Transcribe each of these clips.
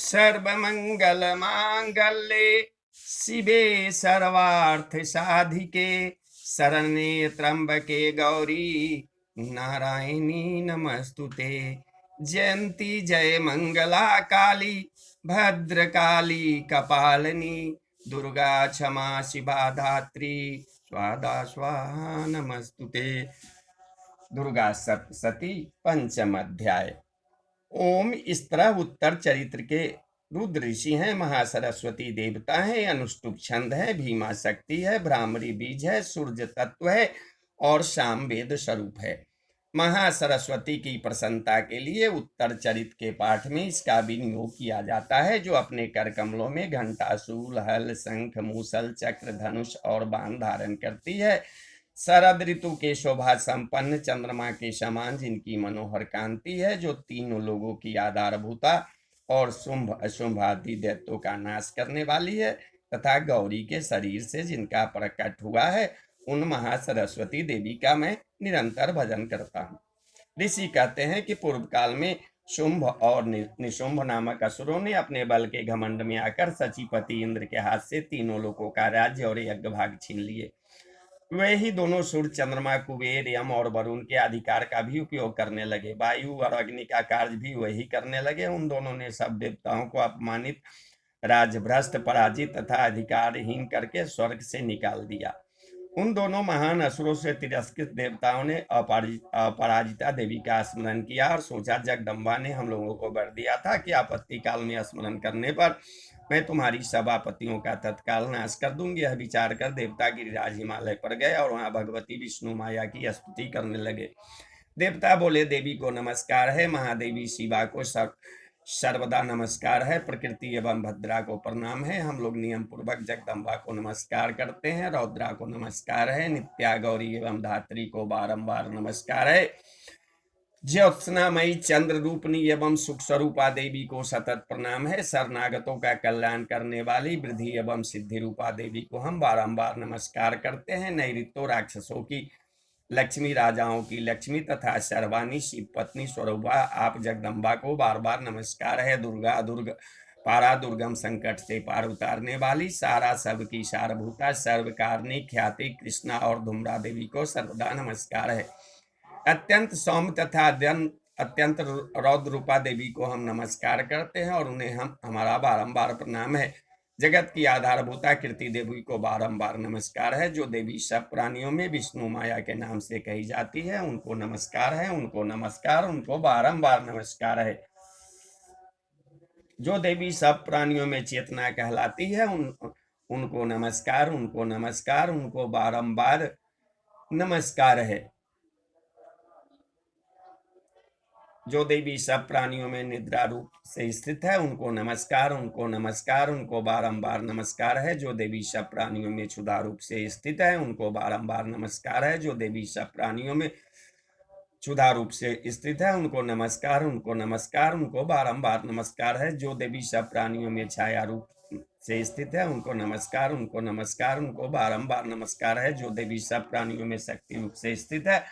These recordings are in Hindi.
सर्वमंगल मांगल्ये शिवे सर्वार्थ साधिके शरण्ये त्र्यंबके गौरी नारायणी नमस्तुते। जयंती जय मंगला काली भद्रकाली कपालिनी दुर्गा क्षमा शिवा धात्री स्वादा स्वाहा नमस्तुते। दुर्गा सप्तशती पंचम अध्याय। ओम इस तरह उत्तर चरित्र के रुद्र ऋषि हैं, महासरस्वती देवता है, अनुष्टुप छंद है, भीमा शक्ति है, भ्रामरी बीज है, सूर्य तत्व है और शाम वेद स्वरूप है। महासरस्वती की प्रसन्नता के लिए उत्तर चरित्र के पाठ में इसका विनियोग किया जाता है, जो अपने कर कमलों में घंटा, शूल, हल, शंख, मूसल, चक्र, धनुष और बाण धारण करती है। शरद ऋतु के शोभा संपन्न चंद्रमा के समान जिनकी मनोहर कांति है, जो तीनों लोगों की आधारभूता और शुंभ अशुंभ आदि दैत्यों का नाश करने वाली है, तथा गौरी के शरीर से जिनका प्रकट हुआ है, उन महासरस्वती देवी का मैं निरंतर भजन करता हूँ। ऋषि कहते हैं कि पूर्व काल में शुंभ और निशुंभ नामक असुरों ने अपने बल के घमंड में आकर सचीपति इंद्र के हाथ से तीनों लोगों का राज्य और यज्ञ भाग छीन लिए। वे ही दोनों सूर्य, चंद्रमा, कुबेर, यम और वरुण के अधिकार का भी उपयोग करने लगे। वायु और अग्नि का कार्य भी वही करने लगे। उन दोनों ने सब देवताओं को अपमानित, राजभ्रष्ट, पराजित तथा अधिकारहीन करके स्वर्ग से निकाल दिया। उन दोनों महान असुरों से तिरस्कृत देवताओं ने अपराजिता देवी का स्मरण किया और सोचा, जगदम्बा ने हम लोगों को वर दिया था कि आपत्ति काल में स्मरण करने पर मैं तुम्हारी सब आपत्तियों का तत्काल नाश कर दूंगी। यह विचार कर देवता गिरिराज हिमालय पर गए और वहां भगवती विष्णु माया की स्तुति करने लगे। देवता बोले, देवी को नमस्कार है, महादेवी शिवा को सर्वदा नमस्कार है, प्रकृति एवं भद्रा को प्रणाम है। हम लोग नियम पूर्वक जगदम्बा को नमस्कार करते हैं, रौद्रा को नमस्कार है, नित्या, गौरी एवं धात्री को बारंबार नमस्कार है, ज्योत्सनामयी चंद्र रूपनी एवं सुख स्वरूपा देवी को सतत प्रणाम है, शरणागतों का कल्याण करने वाली वृद्धि एवं सिद्धि रूपा देवी को हम बारंबार नमस्कार करते हैं। नैऋत्यो राक्षसों की लक्ष्मी, राजाओं की लक्ष्मी तथा सर्वानी शिव पत्नी स्वरूपा आप जगदम्बा को बार बार नमस्कार है। दुर्गा पारा दुर्गम संकट से पार उतारने वाली, सारा सब की सारभूता, सर्वकारणी ख्याति कृष्णा और धूम्रा देवी को सर्वदा नमस्कार है। अत्यंत सौम्य तथा अत्यंत रौद्र रूपा देवी को हम नमस्कार करते हैं और उन्हें हमारा बारंबार प्रणाम है। जगत की आधारभूता कीर्ति देवी को बारंबार नमस्कार है। जो देवी सब प्राणियों में विष्णु माया के नाम से कही जाती है, उनको नमस्कार है, उनको नमस्कार, उनको बारंबार नमस्कार है। जो देवी सब प्राणियों में चेतना कहलाती है, उनको नमस्कार, उनको नमस्कार, उनको बारंबार नमस्कार है। जो देवी सब प्राणियों में निद्रा रूप से स्थित है, उनको नमस्कार, उनको नमस्कार, उनको बारंबार नमस्कार है। जो देवी सब प्राणियों में क्षुधा रूप से स्थित है, उनको बारंबार नमस्कार है। जो देवी सब प्राणियों में क्षुधा रूप से स्थित है, उनको नमस्कार, उनको नमस्कार, उनको बारंबार नमस्कार है। जो देवी सब प्राणियों में छाया रूप से स्थित है, उनको नमस्कार, उनको नमस्कार, उनको बारंबार नमस्कार है। जो देवी सब प्राणियों में शक्ति रूप से स्थित है,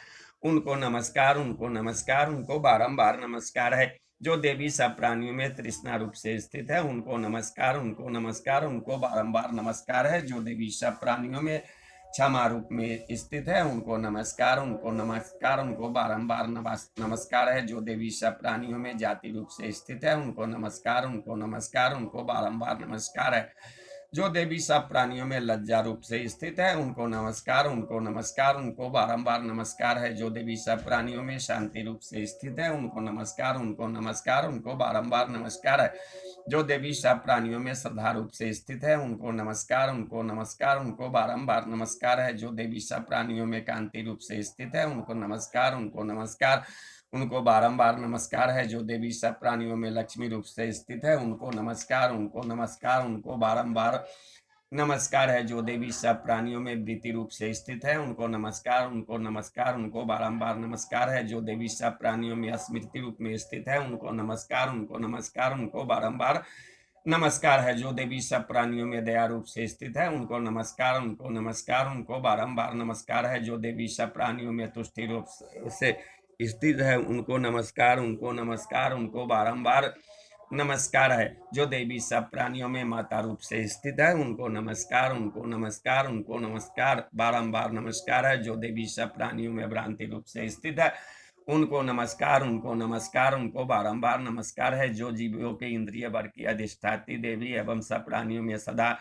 उनको नमस्कार, उनको नमस्कार, उनको बारंबार नमस्कार है। जो देवी सब प्राणियों में तृष्णा रूप से स्थित है, उनको नमस्कार, उनको नमस्कार, उनको बारंबार नमस्कार है। जो देवी सब प्राणियों में क्षमा रूप में स्थित है, उनको नमस्कार, उनको नमस्कार, उनको बारंबार नमस्कार है। जो देवी सब प्राणियों में जाति रूप से स्थित है, उनको नमस्कार, उनको नमस्कार, उनको बारंबार नमस्कार है। जो देवी सब प्राणियों में लज्जा रूप से स्थित है, उनको नमस्कार, उनको नमस्कार, उनको बारंबार नमस्कार है। जो देवी सब प्राणियों में शांति रूप से स्थित है, उनको नमस्कार, उनको नमस्कार, उनको बारंबार नमस्कार है। जो देवी सब प्राणियों में श्रद्धा रूप से स्थित है, उनको नमस्कार, उनको नमस्कार, उनको बारंबार नमस्कार है। जो देवी सब प्राणियों में कांति रूप से स्थित है, उनको नमस्कार, उनको नमस्कार, उनको बारंबार नमस्कार है। जो देवी सब प्राणियों में लक्ष्मी रूप से स्थित है, उनको नमस्कार, उनको नमस्कार, उनको बारंबार नमस्कार है। जो देवी सब प्राणियों में वृत्ति रूप से स्थित है, उनको नमस्कार, उनको नमस्कार, उनको बारंबार नमस्कार है। जो देवी सब प्राणियों में स्मृति रूप में स्थित है, उनको नमस्कार, उनको नमस्कार, उनको बारंबार नमस्कार है। जो देवी सब प्राणियों में दया रूप से स्थित है, उनको नमस्कार, उनको नमस्कार, उनको बारंबार नमस्कार है। जो देवी सब प्राणियों में तुष्टि रूप से स्थित है, उनको नमस्कार, उनको नमस्कार, उनको बारंबार नमस्कार है। जो देवी सब प्राणियों में माता रूप से स्थित है, उनको नमस्कार, उनको नमस्कार, उनको नमस्कार, बारंबार नमस्कार है। जो देवी सब प्राणियों में भ्रांति रूप से स्थित है, उनको नमस्कार, उनको नमस्कार, उनको बारंबार नमस्कार है। जो जीवों के इंद्रिय वर्ग की अधिष्ठात्री देवी एवं सब प्राणियों में सदा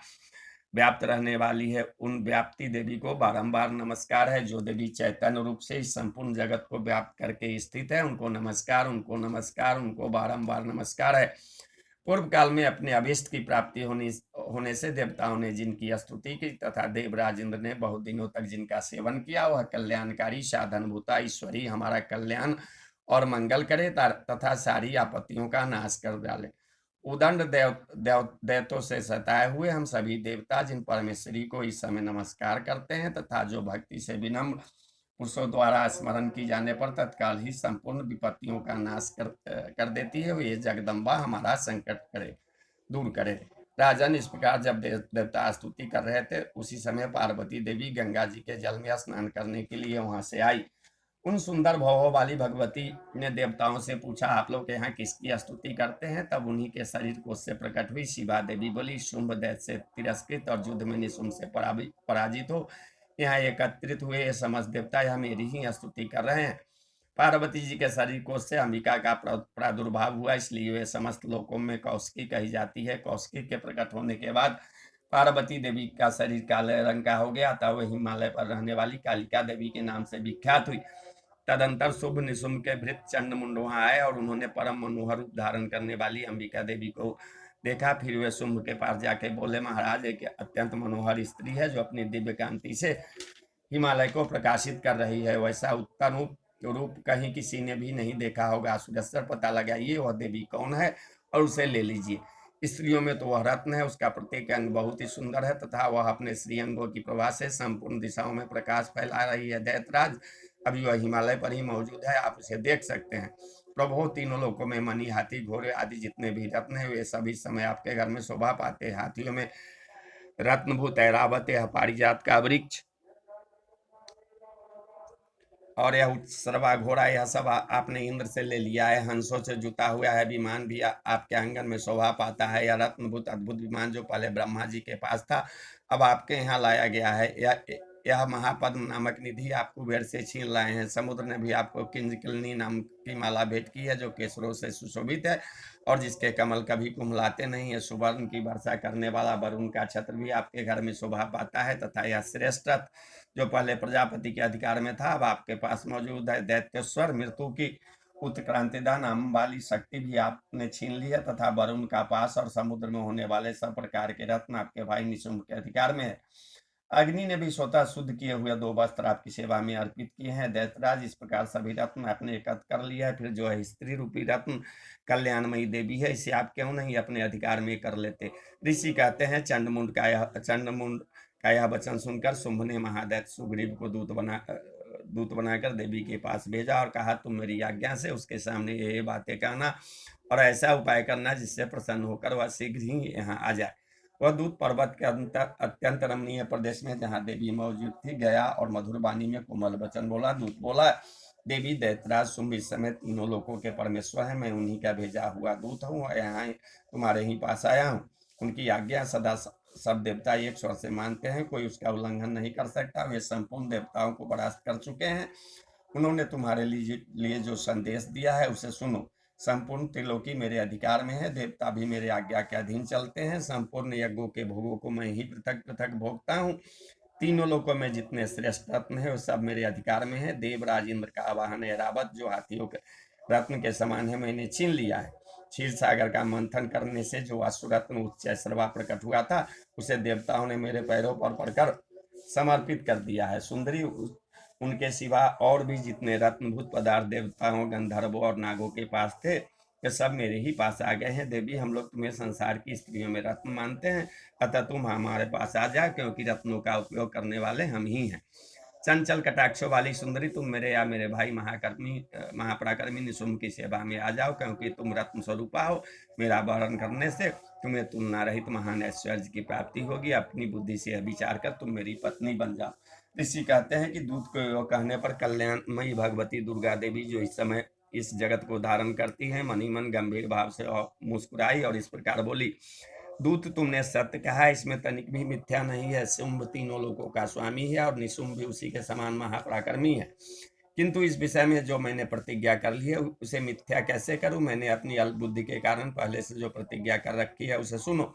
व्याप्त रहने वाली है, उन व्याप्ति देवी को बारंबार नमस्कार है। जो देवी चैतन्य रूप से इस संपूर्ण जगत को व्याप्त करके स्थित है, उनको नमस्कार, उनको नमस्कार, उनको बारंबार नमस्कार है। पूर्व काल में अपने अभीष्ट की प्राप्ति होने से देवताओं ने जिनकी स्तुति की तथा देवराज इंद्र ने बहुत दिनों तक जिनका सेवन किया, वह कल्याणकारी साधनभूता ईश्वरी हमारा कल्याण और मंगल करे तथा सारी आपत्तियों का नाश कर डाले। उदंड दैत्यों से सताए हुए हम सभी देवता जिन परमेश्वरी को इस समय नमस्कार करते हैं तथा जो भक्ति से विनम्र पुरुषों द्वारा स्मरण की जाने पर तत्काल ही संपूर्ण विपत्तियों का नाश कर देती है, वे जगदम्बा हमारा संकट करे दूर करे। राजन, इस प्रकार जब देवता स्तुति कर रहे थे, उसी समय पार्वती देवी गंगा जी के जल में स्नान करने के लिए वहां से आई। उन सुंदर भवों वाली भगवती ने देवताओं से पूछा, आप लोग यहाँ किसकी स्तुति करते हैं? तब उन्हीं के शरीर को उससे प्रकट हुई शिवा देवी बोली, शुंभ दैत्य से तिरस्कृत और युद्ध में निशुंभ से पराजित हो यहाँ एकत्रित हुए ये समस्त देवता यह मेरी ही स्तुति कर रहे हैं। पार्वती जी के शरीर कोश से अंबिका का प्रादुर्भाव हुआ, इसलिए वे समस्त लोकों में कौशिकी कही जाती है। कौशिकी के प्रकट होने के बाद पार्वती देवी का शरीर काले रंग का हो गया, तब वह हिमालय पर रहने वाली कालिका देवी के नाम से विख्यात हुई। तदंतर शुभ निशुंभ के भृत चंड मुंड वहां आए और उन्होंने परम मनोहर रूप धारण करने वाली अंबिका देवी को देखा। फिर वे शुंभ के पास जाके बोले, महाराज, एक अत्यंत मनोहर स्त्री है जो अपनी दिव्य कांति से हिमालय को प्रकाशित कर रही है। वैसा उत्तम रूप कहीं किसी ने भी नहीं देखा होगा। सुदर्शन, पता लगाइए वह देवी कौन है और उसे ले लीजिए। स्त्रियों में तो वह रत्न है, उसका प्रत्येक अंग बहुत ही सुंदर है तथा वह अपने श्रीअंगों की प्रभा से संपूर्ण दिशाओं में प्रकाश फैला रही है। दैतराज, अभी वह हिमालय पर ही मौजूद है, आप उसे देख सकते हैं। प्रभु, तीनों लोकों में मणि, हाथी, घोड़े आदि जितने भी रत्न है वे सभी समय आपके घर में शोभा पाते हैं। हाथियों में रत्नभूत ऐरावत, यह पारिजात का वृक्ष और यह उत्सर्वा घोड़ा, यह सब आपने इंद्र से ले लिया है। हंसों से जुता हुआ है विमान भी आपके आंगन में शोभा पाता है। यह रत्नभूत अद्भुत विमान जो पहले ब्रह्मा जी के पास था, अब आपके यहाँ लाया गया है। यह महापद्म नामक निधि आप कुबेर से छीन लाए हैं। समुद्र ने भी आपको किंजकिलनी नाम की माला भेंट की है जो केसरों से सुशोभित है और जिसके कमल कभी कुम्हलाते नहीं है। सुवर्ण की वर्षा करने वाला वरुण का छत्र भी आपके घर में शोभा पाता है तथा यह श्रेष्ठ जो पहले प्रजापति के अधिकार में था अब आपके पास मौजूद है। दैत्येश्वर, मृत्यु की उत्क्रांतिदा नाम वाली शक्ति भी आपने छीन ली है तथा वरुण का पास और समुद्र में होने वाले सब प्रकार के रत्न आपके भाई निशुंभ के अधिकार में है। अग्नि ने भी स्वतः शुद्ध किए हुए 2 वस्त्र आपकी सेवा में अर्पित किए हैं। दैतराज, इस प्रकार सभी रत्न आपने एकत्र कर लिया है। फिर जो है स्त्री रूपी रत्न कल्याणमयी देवी है, इसे आप क्यों नहीं अपने अधिकार में कर लेते? ऋषि कहते हैं, चंडमुंड का यह वचन सुनकर शुंभ ने महादैत्य सुग्रीव को दूत बनाकर देवी के पास भेजा और कहा, तुम मेरी आज्ञा से उसके सामने ये बातें कहना और ऐसा उपाय करना जिससे प्रसन्न होकर वह शीघ्र ही यहाँ आ जाए। वह दूत पर्वत के अत्यंत रमणीय प्रदेश में जहाँ देवी मौजूद थी गया और मधुर वाणी में कोमल वचन बोला। दूत बोला, देवी, दैतराज शुंभ इस समय तीनों लोकों के परमेश्वर है, मैं उन्हीं का भेजा हुआ दूत हूँ, यहाँ तुम्हारे ही पास आया हूँ। उनकी आज्ञा सदा सब देवता एक स्वर से मानते हैं, कोई उसका उल्लंघन नहीं कर सकता। वे संपूर्ण देवताओं को परास्त कर चुके हैं। उन्होंने तुम्हारे लिए जो संदेश दिया है उसे सुनो। संपूर्ण त्रिलोकी मेरे अधिकार में है, देवता भी मेरे आज्ञा के अधीन चलते हैं। संपूर्ण यज्ञों के भोगों को मैं ही पृथक पृथक भोगता हूँ। तीनों लोकों में जितने श्रेष्ठ रत्न है वो सब मेरे अधिकार में है। देवराज इंद्र का वाहन ऐरावत जो हाथियों के रत्न के समान है, मैंने छीन लिया है। क्षीर सागर का मंथन करने से जो अश्वरत्न उच्च सर्वा प्रकट हुआ था, उसे देवताओं ने मेरे पैरों पर पड़कर समर्पित कर दिया है। सुंदरी, उनके सिवा और भी जितने रत्नभूत पदार्थ देवताओं, गंधर्वों और नागों के पास थे, ये सब मेरे ही पास आ गए हैं। देवी, हम लोग तुम्हें संसार की स्त्रियों में रत्न मानते हैं, अतः तुम हमारे पास आ जाओ, क्योंकि रत्नों का उपयोग करने वाले हम ही हैं। चंचल कटाक्षों वाली सुंदरी, तुम मेरे या मेरे भाई महापराक्रमी निशुंभ की सेवा में आ जाओ, क्योंकि तुम रत्न स्वरूपा हो। मेरा वरण करने से तुम्हें तुलना रहित महान ऐश्वर्य की प्राप्ति होगी। अपनी बुद्धि से विचार कर तुम मेरी पत्नी बन जाओ। ऋषि कहते हैं कि दूत को कहने पर कल्याणमयी भगवती दुर्गा देवी जो इस समय इस जगत को धारण करती हैं। मन ही मन गंभीर भाव से और मुस्कुराई और इस प्रकार बोली, दूत तुमने सत्य कहा, इसमें तनिक भी मिथ्या नहीं है। शुंभ तीनों लोगों का स्वामी है और निशुंभ भी उसी के समान महापराक्रमी है, किंतु इस विषय में जो मैंने प्रतिज्ञा कर ली है उसे मिथ्या कैसे करूं। मैंने अपनी अल्प बुद्धि के कारण पहले से जो प्रतिज्ञा कर रखी है उसे सुनो।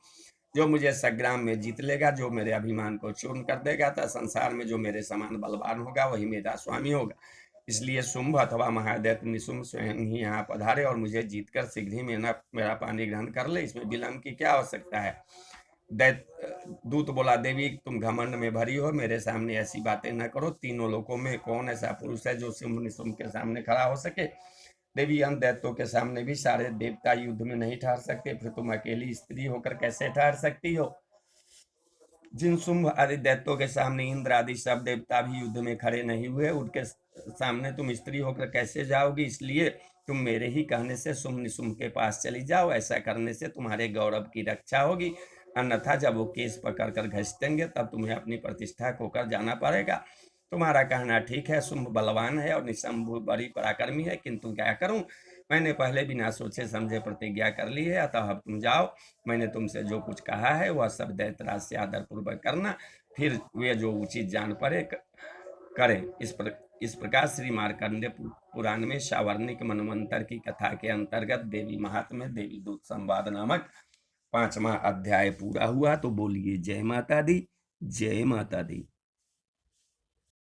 जो मुझे संग्राम में जीत लेगा, जो मेरे अभिमान को चूर्ण कर देगा, तथा संसार में जो मेरे समान बलवान होगा वही मेरा स्वामी होगा। इसलिए शुंभ अथवा महादैत्य निशुंभ स्वयं ही यहाँ पधारे और मुझे जीतकर शीघ्र ही मेरा पानी ग्रहण कर ले, इसमें विलंब की क्या आवश्यकता है। दूत बोला, देवी तुम घमंड में भरी हो, मेरे सामने ऐसी बातें न करो। तीनों लोकों में कौन ऐसा पुरुष है जो शुंभ निशुंभ के सामने खड़ा हो सके। देवी, अन्य दैत्यों के सामने भी सारे देवता युद्ध में नहीं ठहर सकते, फिर तुम अकेली स्त्री होकर कैसे ठहर सकती हो। जिन शुंभ आदि दैत्यों के सामने इंद्र आदि सब देवता भी युद्ध में खड़े नहीं हुए, उनके सामने तुम स्त्री होकर कैसे जाओगी। इसलिए तुम मेरे ही कहने से शुंभ निशुंभ के पास चली जाओ, ऐसा करने से तुम्हारे गौरव की रक्षा होगी। अन्यथा जब वो केस पकड़ कर घसीटेंगे तब तुम्हें अपनी प्रतिष्ठा खोकर जाना पड़ेगा। तुम्हारा कहना ठीक है, शुंभ बलवान है और निशुंभ बड़ी पराक्रमी है, किंतु क्या करूं, मैंने पहले बिना सोचे समझे प्रतिज्ञा कर ली है, अतः अब तुम जाओ। मैंने तुमसे जो कुछ कहा है वह सब दैत्यराज से आदर पूर्वक करना, फिर वे जो उचित जान पड़े करें। इस प्रकार श्री मार्कंडेय पुराण में सावर्णिक मनवंतर की कथा के अंतर्गत देवी महात्म्य देवी दूत संवाद नामक 5वां अध्याय पूरा हुआ। तो बोलिए जय माता दी, जय माता दी।